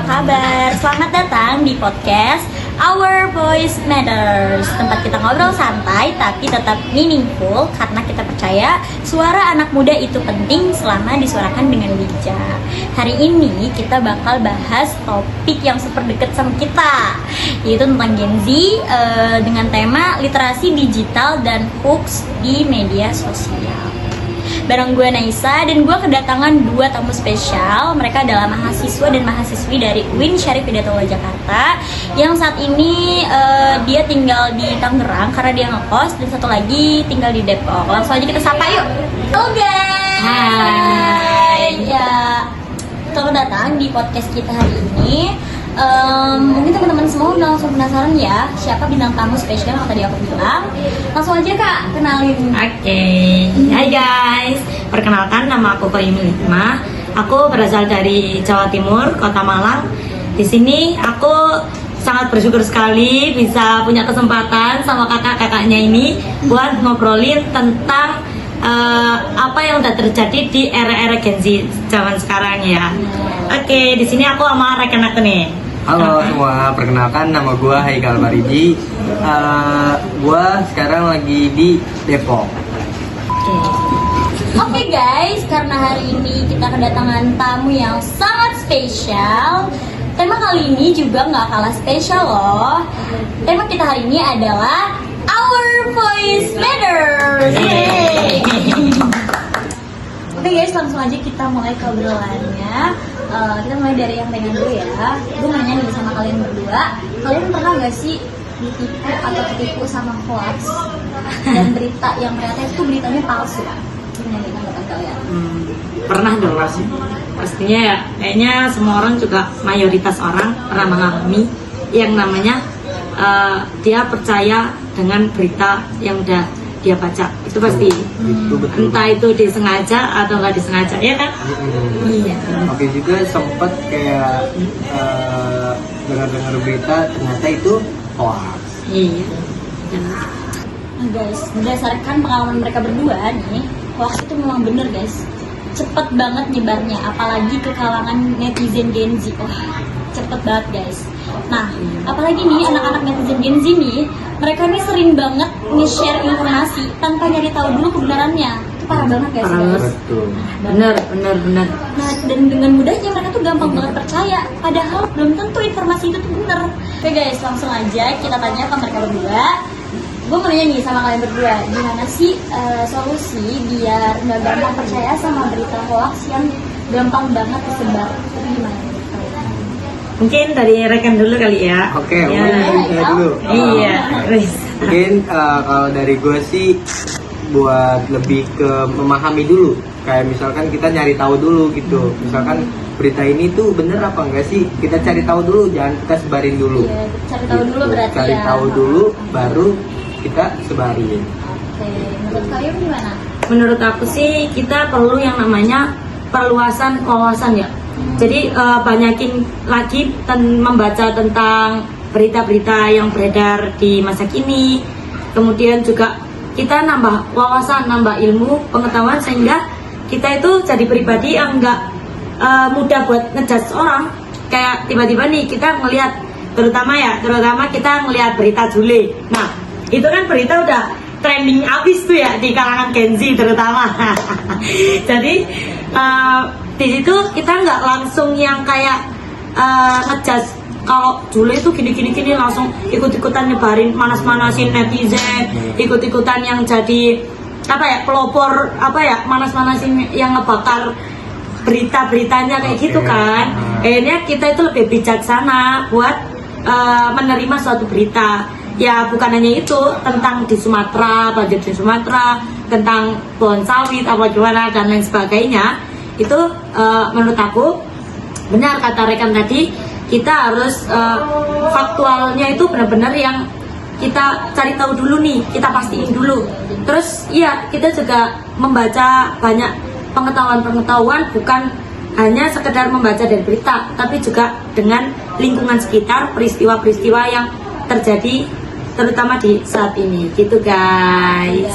apa kabar? Selamat datang di podcast Our Voice Matters. Tempat kita ngobrol santai tapi tetap meaningful karena kita percaya suara anak muda itu penting selama disuarakan dengan bijak. Hari ini kita bakal bahas topik yang super deket sama kita, yaitu tentang Gen Z dengan tema literasi digital dan hoax di media sosial. Bareng gue Naisa dan gue kedatangan dua tamu spesial. Mereka adalah mahasiswa dan mahasiswi dari UIN Syarif Hidayatullah Jakarta yang saat ini dia tinggal di Tangerang karena dia ngekos, dan satu lagi tinggal di Depok. Langsung aja kita sapa yuk. Halo guys. Hai. Ya, selamat datang di podcast kita hari ini. Mungkin teman-teman semua udah langsung penasaran ya siapa bintang tamu spesial yang tadi aku bilang. Langsung aja Kak, kenalin. Oke. Hai guys, perkenalkan nama aku Koyumi Hikmah. Aku berasal dari Jawa Timur, Kota Malang. Di sini aku sangat bersyukur sekali bisa punya kesempatan sama kakak-kakaknya ini buat ngobrolin tentang apa yang udah terjadi di era-era Gen Z zaman sekarang ya. Oke, di sini aku sama rekan aku nih. Halo semua, perkenalkan nama gue Haikal Baridi. Gue sekarang lagi di Depok. Oke guys, karena hari ini kita kedatangan tamu yang sangat spesial. Tema kali ini juga nggak kalah spesial loh. Tema kita hari ini adalah Our Voice Matters. Oke guys, langsung aja kita mulai ke obrolannya. Kita mulai dari yang pengen dulu ya. Gue nanya nih sama kalian berdua, kalian pernah gak sih ditipu atau ketipu sama hoax dan berita yang ternyata itu beritanya palsu? Gimana nih tanggapan kalian? Pernah dong sih. Pastinya ya, kayaknya semua orang juga mayoritas orang pernah mengalami yang namanya dia percaya dengan berita yang udah dia baca. Itu pasti. Itu betul. Entah itu disengaja atau nggak disengaja, ya kan? Iya. Oke, juga sempet kayak dengar-dengar berita ternyata itu hoax. Iya. Nah guys, berdasarkan pengalaman mereka berdua nih, hoax itu memang bener guys, cepet banget nyebarnya, apalagi ke kalangan netizen Gen Z. Wah, cepet banget guys. Nah, apalagi nih anak-anak netizen Gen Z nih, mereka nih sering banget nge-share informasi tanpa nyari tahu dulu kebenarannya. Itu parah banget guys. Betul. Bener. Nah, dan dengan mudahnya mereka tuh gampang banget percaya, padahal belum tentu informasi itu tuh bener. Oke guys, langsung aja kita tanya ke mereka berdua. Gue mau nanya nih sama kalian berdua, gimana sih solusi biar nggak gampang percaya sama berita hoax yang gampang banget tersebar? Itu gimana? Mungkin dari rekan dulu kali ya. Oke, Ya. saya dulu. Iya. Wis. Mungkin kalau dari gue sih buat lebih ke memahami dulu. Kayak misalkan kita nyari tahu dulu gitu. Misalkan berita ini tuh bener apa enggak sih? Kita cari tahu dulu, jangan kita sebarin dulu. Iya, cari tahu dulu Gitu. berarti Cari ya. tahu dulu, baru kita sebarin. Oke, menurut kalian gimana? Menurut aku sih kita perlu yang namanya perluasan wawasan ya. Jadi banyakin lagi membaca tentang berita-berita yang beredar di masa kini. Kemudian juga kita nambah wawasan, nambah ilmu, pengetahuan, sehingga kita itu jadi pribadi yang nggak mudah buat ngejudge orang. Kayak tiba-tiba nih kita ngelihat, terutama kita ngelihat berita Jule. Nah, itu kan berita udah trending abis tuh ya di kalangan Gen Z terutama. Jadi di situ kita nggak langsung yang kayak ngejudge kalau Jule itu gini langsung ikut-ikutan nyebarin, manas-manasin netizen, ikut-ikutan yang jadi pelopor manas-manasin yang ngebakar berita-beritanya kayak gitu kan. Akhirnya kita itu lebih bijaksana buat menerima suatu berita. Ya bukan hanya itu, tentang di Sumatera, banjir di Sumatera, tentang pohon sawit apa gimana dan lain sebagainya. Itu menurut aku benar kata rekan tadi, kita harus faktualnya itu benar-benar yang kita cari tahu dulu nih, kita pastiin dulu. Terus ya kita juga membaca banyak pengetahuan, bukan hanya sekedar membaca dari berita, tapi juga dengan lingkungan sekitar, peristiwa-peristiwa yang terjadi terutama di saat ini gitu guys.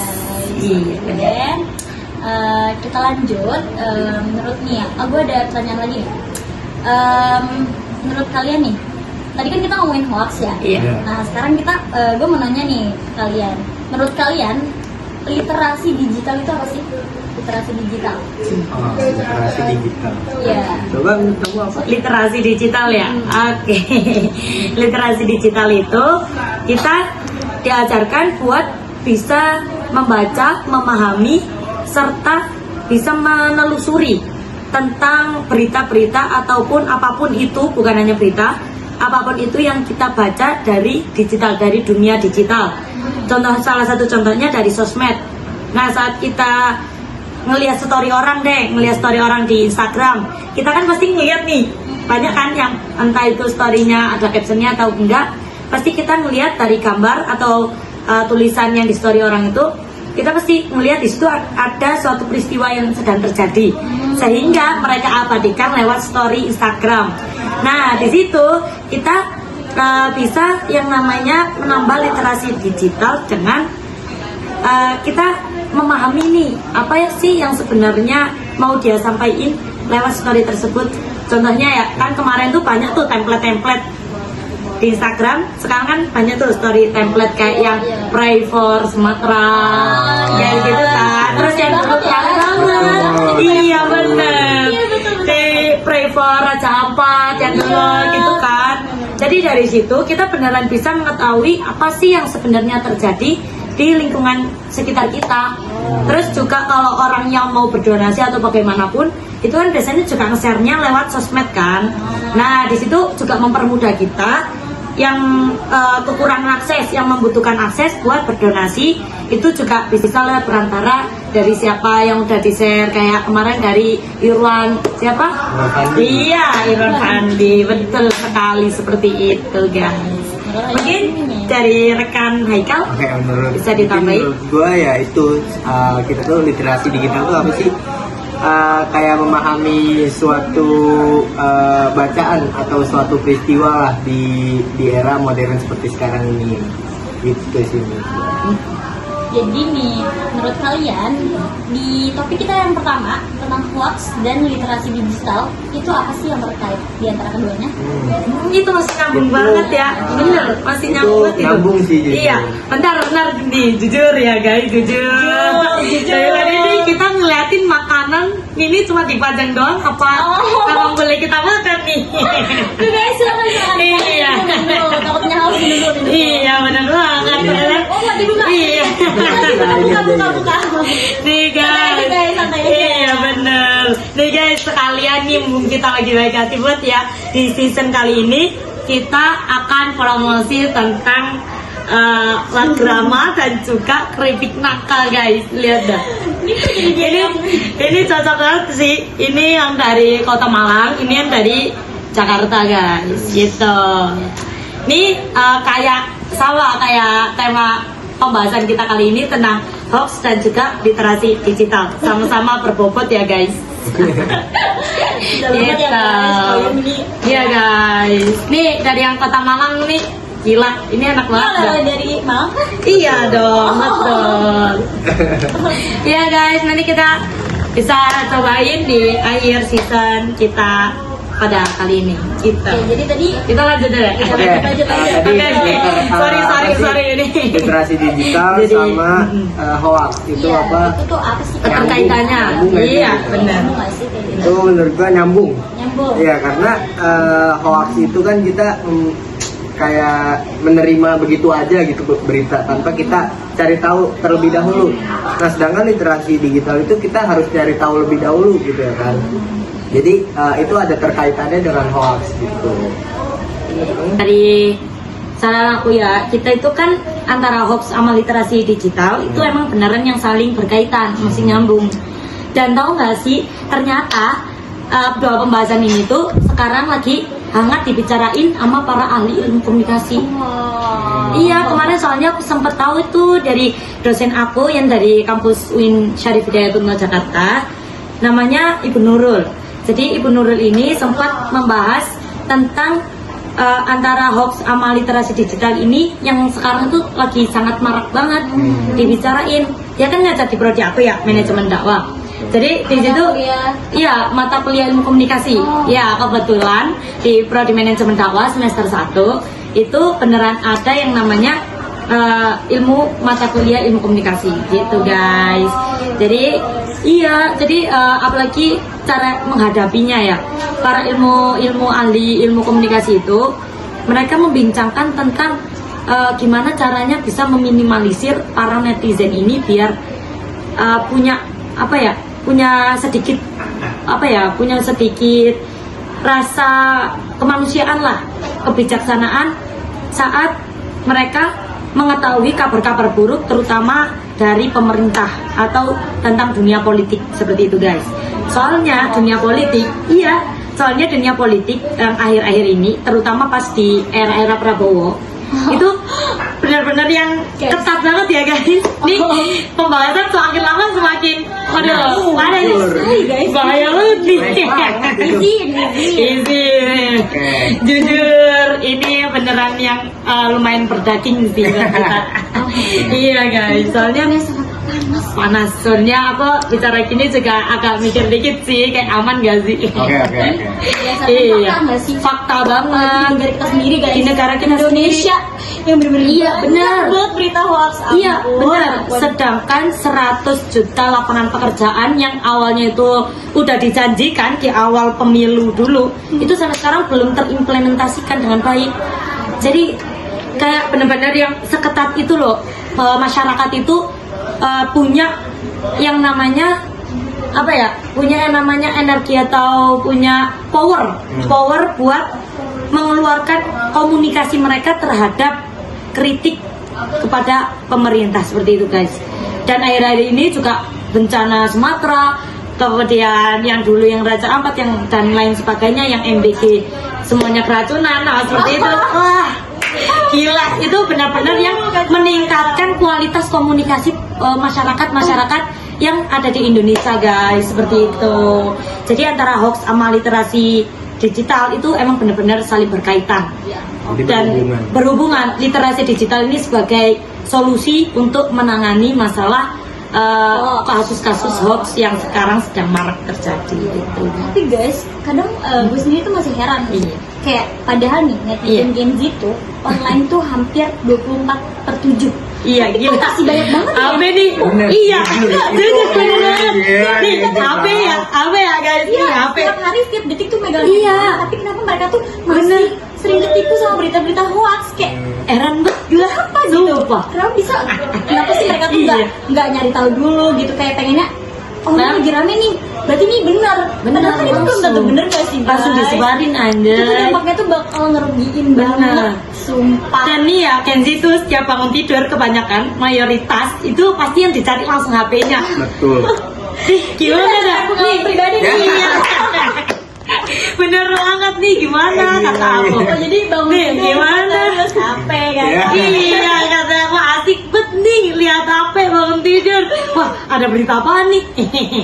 Iya. Dan kita lanjut. Menurut nih ya, gue ada pertanyaan lagi nih. menurut kalian nih, tadi kan kita ngomongin hoax ya. Iya. Nah sekarang kita, gue mau nanya nih kalian, menurut kalian literasi digital itu apa sih? Literasi digital. Literasi digital. Iya. Coba menurut kamu apa? Literasi digital ya. Oke. Literasi digital itu kita diajarkan buat bisa membaca, memahami, serta bisa menelusuri tentang berita-berita ataupun apapun itu, bukan hanya berita, apapun itu yang kita baca dari digital, dari dunia digital. Salah satu contohnya dari sosmed. Nah, saat kita ngelihat story orang di Instagram, kita kan pasti ngelihat nih, banyak kan yang entah itu storynya ada captionnya atau enggak, pasti kita ngelihat dari gambar atau tulisan yang di story orang itu, kita pasti ngelihat di situ ada suatu peristiwa yang sedang terjadi, sehingga mereka abadikan lewat story Instagram. Nah, di situ kita bisa yang namanya menambah literasi digital dengan kita memahami nih apa ya sih yang sebenarnya mau dia sampaikan lewat story tersebut. Contohnya ya kan kemarin tuh banyak tuh template-template di Instagram, sekarang kan banyak tuh story template kayak yang pray for Sumatera, kayak gitu kan. Terus yang dulu iya bener, di pray for Raja Ampat yang dulu gitu kan. Jadi dari situ kita beneran bisa mengetahui apa sih yang sebenarnya terjadi di lingkungan sekitar kita. Terus juga kalau orang yang mau berdonasi atau bagaimanapun, itu kan biasanya juga nge-share-nya lewat sosmed kan. Nah, di situ juga mempermudah kita yang kekurangan akses, yang membutuhkan akses buat berdonasi, itu juga bisa lewat perantara dari siapa yang udah di-share, kayak kemarin dari Irwan siapa? Iya, Irwan Fandi, betul sekali seperti itu guys. Mungkin dari rekan Haikal bisa ditambahin. Menurut gue ya itu kita tuh literasi digital tuh apa sih? Kayak memahami suatu bacaan atau suatu peristiwa lah di era modern seperti sekarang ini, gitu sih. Jadi nih, menurut kalian di topik kita yang pertama tentang hoax dan literasi digital itu apa sih yang terkait di antara keduanya? Itu masih nyambung banget ya, bener, masih nyambung banget itu. Nyambung sih. Gitu. Iya, bentar nih, jujur ya guys, jujur. Dari tadi nih kita ngeliatin makanan ini cuma dipajang doang, apa memang boleh kita makan nih? Guys, silakan. Iya. Takutnya haus dulu. Iya, benar banget. Oh, nggak dibuka. Iya. Buka. Nih guys, iya bener. Nih guys, sekalian nih mumpung kita lagi baik hati buat ya, di season kali ini kita akan promosi tentang lagrama dan juga keripik nakal guys. Lihat dah. Ini cocok banget sih. Ini yang dari Kota Malang, ini yang dari Jakarta guys. Gitu. Ini kayak sama kayak tema pembahasan kita kali ini tentang hoax dan juga literasi digital, sama-sama berbobot ya guys. Gitu. Iya guys. Nih dari yang Kota Malang nih, gila, ini enak banget. Dari Malang? Iya dong, betul. Iya guys, nanti kita bisa cobain di akhir season kita pada kali ini. Gitu. Oke, jadi tadi kita lanjut deh. lanjut. Sorry ini. Literasi digital Jadi, sama hoax itu Iya, apa? itu tuh apa sih? Keterkaitannya. Nyambung nggak Iya, sih? benar. Nyambung nggak sih kayak gitu? Itu menurut gua nyambung. Nyambung. Iya, karena hoax itu kan kita kayak menerima begitu aja gitu berita tanpa kita cari tahu terlebih dahulu. Nah, sedangkan literasi digital itu kita harus cari tahu lebih dahulu gitu ya kan. Jadi itu ada terkaitannya dengan hoax gitu. Dari saran aku ya, kita itu kan antara hoax sama literasi digital itu emang beneran yang saling berkaitan, masih nyambung. Dan tahu nggak sih, ternyata dua pembahasan ini tuh sekarang lagi hangat dibicarain sama para ahli ilmu komunikasi. Iya, kemarin soalnya aku sempat tahu itu dari dosen aku yang dari kampus UIN Syarif Hidayatullah Jakarta, namanya Ibu Nurul. Jadi Ibu Nurul ini sempat membahas tentang antara hoax sama literasi digital ini yang sekarang tuh lagi sangat marak banget dibicarain. Dia kan ngajar di prodi aku ya, manajemen dakwah. Jadi di situ iya mata kuliah ilmu komunikasi. Ya kebetulan di Prodi Manajemen Dakwah semester 1 itu beneran ada yang namanya ilmu mata kuliah ilmu komunikasi gitu guys. Jadi apalagi cara menghadapinya ya. Para ilmu ahli ilmu komunikasi itu mereka membincangkan tentang gimana caranya bisa meminimalisir para netizen ini biar punya sedikit rasa kemanusiaan lah, kebijaksanaan saat mereka mengetahui kabar-kabar buruk terutama dari pemerintah atau tentang dunia politik seperti itu guys. Soalnya dunia politik yang akhir-akhir ini terutama pas di era Prabowo itu benar-benar yang ketat banget ya guys. Nih pembahasan semakin lama semakin bahaya banget nih. Easy. Jujur ini beneran yang lumayan berdaging sih buat kita. Iya guys, soalnya panas. Soalnya aku bicara gini juga agak mikir dikit sih, kayak aman gak sih? Oke. Iya. Fakta banget. Dari kita sendiri guys. Di negara kita Indonesia yang benar-benar Iya, benar. buat berita hoax. Iya benar. Sedangkan 100 juta lapangan pekerjaan yang awalnya itu udah dijanjikan di awal pemilu dulu, itu sampai sekarang belum terimplementasikan dengan baik. Jadi kayak benar-benar yang seketat itu loh, bahwa masyarakat itu punya yang namanya punya yang namanya energi atau punya power buat mengeluarkan komunikasi mereka terhadap kritik kepada pemerintah seperti itu guys. Dan akhir-akhir ini juga bencana Sumatera, kemudian yang dulu yang Raja Ampat yang dan lain sebagainya, yang MBG semuanya keracunan, seperti itu. Wah gila, itu benar-benar yang meningkatkan kualitas komunikasi masyarakat yang ada di Indonesia guys, seperti itu. Jadi antara hoax sama literasi digital itu emang benar-benar saling berkaitan dan berhubungan. Literasi digital ini sebagai solusi untuk menangani masalah kasus-kasus hoax yang sekarang sedang marak terjadi gitu. Tapi guys, kadang gue sendiri tuh masih heran. Kayak padahal nih netizen Gen Z tuh online tuh hampir 24/7. Iya, gila. Masih banyak banget ya. Abe nih. Iya. Bener. Nih, HP ya guys. Iya, HP. setiap hari, setiap detik tuh megang Iya. handphone. Tapi kenapa mereka tuh masih sering ketipu sama berita-berita hoax? Kayak Heran banget gila. apa gitu? Sumpah. Kenapa sih mereka tuh Iya. nggak nyari tahu dulu gitu, kayak pengennya ini lagi rame nih, berarti ini benar. Padahal kan itu belum tentu bener gak sih guys? Langsung disebarin Itu aja. dampaknya tuh bakal ngerugiin Bener. banget, sumpah. Dan nih ya, Kenzi tuh setiap bangun tidur kebanyakan mayoritas itu pasti yang dicari langsung HP-nya. Betul. Gimana dah? Pengalaman pribadi nih. Iya. Bener banget nih, gimana kata aku? Oh, jadi bangun Nih, tidur, gimana? terus HP kan? Iya. Iya, kata aku asik bet nih lihat HP bangun tidur. Wah, ada berita apa nih?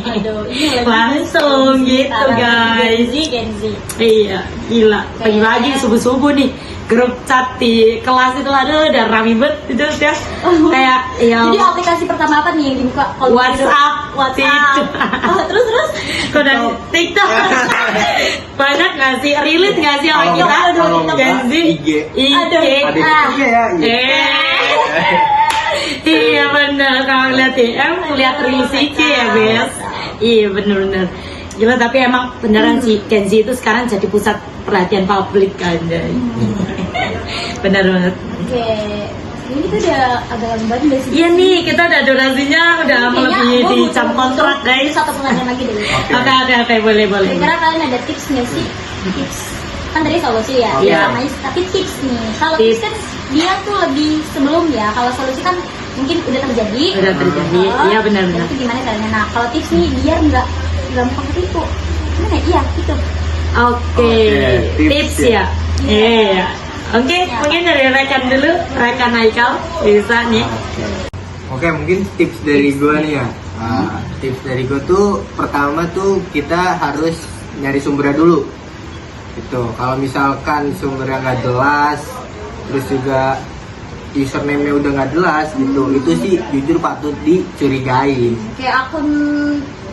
Aduh, ini lagi Langsung gitu guys. Gen Z. Iya, gila. Pagi-pagi subuh-subuh nih grup chat di kelas itu udah rame banget itu udah kayak ya Jadi aplikasi pertama apa nih yang dibuka? Kalau WhatsApp, WhatsApp. Terus dan TikTok. Banyak nggak sih? Relate nggak sih sama kita? Gen Z. IG. Aduh. Ya. Iya bener, kalau ngeliat DM lihat reels IG ya guys. Iya bener. Gila, tapi emang beneran sih Gen Z itu sekarang jadi pusat perhatian publik kan. Bener banget. Oke. Ini kita udah agak lama banget nggak sih? Iya nih, kita udah durasinya udah melebihi di jam kontrak guys. Satu pertanyaan lagi deh. Oke, boleh. Kira-kira kalian ada tips nggak sih? Tips kan tadi solusi ya, Iya. namanya, tapi tips nih. Kalau Tips. tips kan dia tuh lebih sebelum ya. Kalau solusi kan mungkin udah terjadi. Udah terjadi, iya benar. Itu gimana caranya? Nah, kalau tips nih biar nggak gampang ketipu. Gimana? Iya, itu. Oke, tips ya. Iya. Oke, mungkin dari rekan dulu, rekan Haikal bisa nih. Oke, mungkin tips dari gue nih ya. Tips dari gue tuh pertama tuh kita harus nyari sumbernya dulu. Gitu. Kalau misalkan sumbernya nggak jelas, terus juga username-nya udah nggak jelas gitu, itu sih jujur patut dicurigai. Kayak akun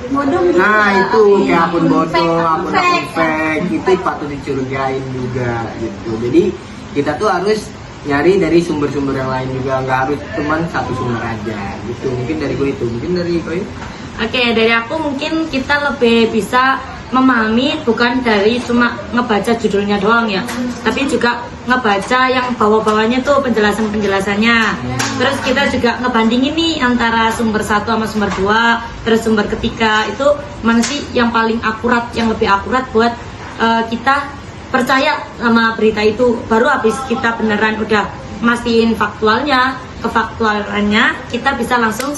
bodong gitu. Nah ya. itu kayak akun bodong, akun fake. fake itu patut dicurigain juga gitu. Jadi kita tuh harus nyari dari sumber-sumber yang lain juga, nggak harus cuman satu sumber aja gitu. Mungkin dari gue itu, mungkin dari gue. Oke, dari aku mungkin kita lebih bisa memahami bukan dari cuma ngebaca judulnya doang ya, tapi juga ngebaca yang bawah-bawahnya tuh penjelasannya. Terus kita juga ngebandingin nih antara sumber satu sama sumber dua, terus sumber ketiga itu mana sih yang paling akurat, yang lebih akurat buat kita percaya sama berita itu. Baru habis kita beneran udah mastiin faktualnya, kefaktualannya, kita bisa langsung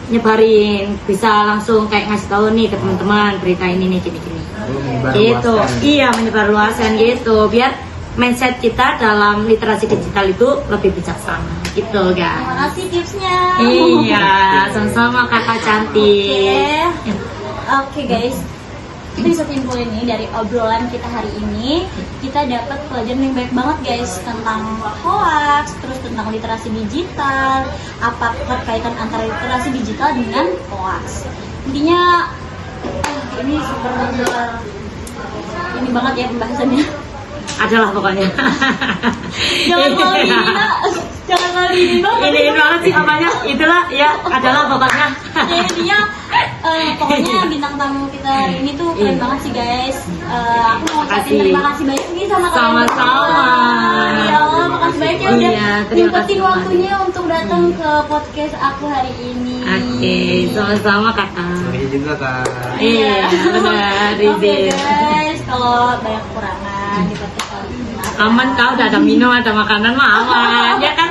nyebarin, bisa langsung kayak ngasih tahu nih ke teman-teman berita ini nih gini-gini gitu. Iya, menyebarluaskan gitu biar mindset kita dalam literasi digital itu lebih bijaksana gitu guys. Terima kasih tipsnya. Iya, sama-sama kakak cantik. Oke guys, kita bisa simpulin nih dari obrolan kita hari ini, kita dapat pelajaran yang baik banget guys tentang hoax, terus tentang literasi digital, apa perkaitan antara literasi digital dengan hoax. Intinya ini super ini banget ya pembahasannya. Adalah pokoknya. Jangan kalau ini nak, jangan kalau ini banget. Ini banget sih apanya, itulah ya adalah pokoknya. Ya intinya pokoknya bintang tamu kita hari ini tuh keren banget sih guys. Aku mau ucapin terima kasih banyak nih sama kalian. Sama-sama. Ya Allah, makasih banyak ya udah Iya, terima nyempetin kasih waktunya untuk datang ke podcast aku hari ini. Oke, sama-sama kakak. Sampai juga kak. Iya, benar, Oke Rizky. guys, kalau banyak kekurangan di podcast kali ini. Aman kau udah ada minum, ada makanan mah aman, ya kan?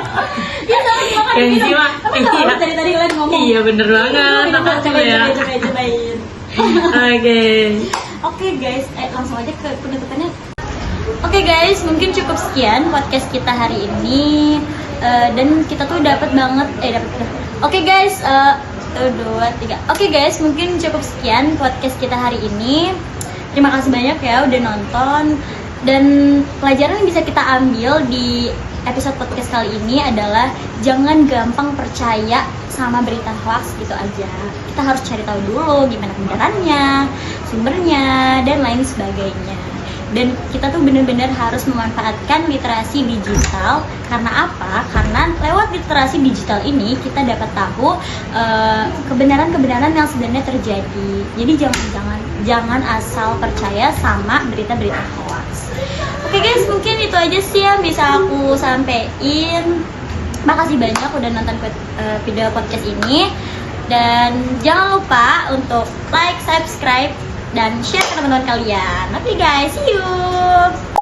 Ya sama makan Gengsi minum. mah. Kamu tahu Iya. dari tadi kalian ngomong. Iya bener banget, makasih ya. Cobain. Oke. Oke guys, langsung aja ke penutupannya. Oke guys, mungkin cukup sekian podcast kita hari ini. Dan kita tuh dapat banget Oke guys, 1, 2, 3. Oke guys, mungkin cukup sekian podcast kita hari ini. Terima kasih banyak ya udah nonton. Dan pelajaran yang bisa kita ambil di episode podcast kali ini adalah jangan gampang percaya sama berita hoax gitu aja. Kita harus cari tahu dulu gimana kebenarannya, sumbernya, dan lain sebagainya. Dan kita tuh benar-benar harus memanfaatkan literasi digital. Karena apa? Karena lewat literasi digital ini kita dapat tahu kebenaran-kebenaran yang sebenarnya terjadi. Jadi jangan asal percaya sama berita-berita hoax. Oke guys, mungkin itu aja sih yang bisa aku sampein. Makasih banyak udah nonton video podcast ini. Dan jangan lupa untuk like, subscribe, dan share ke teman-teman kalian. Oke guys, see you.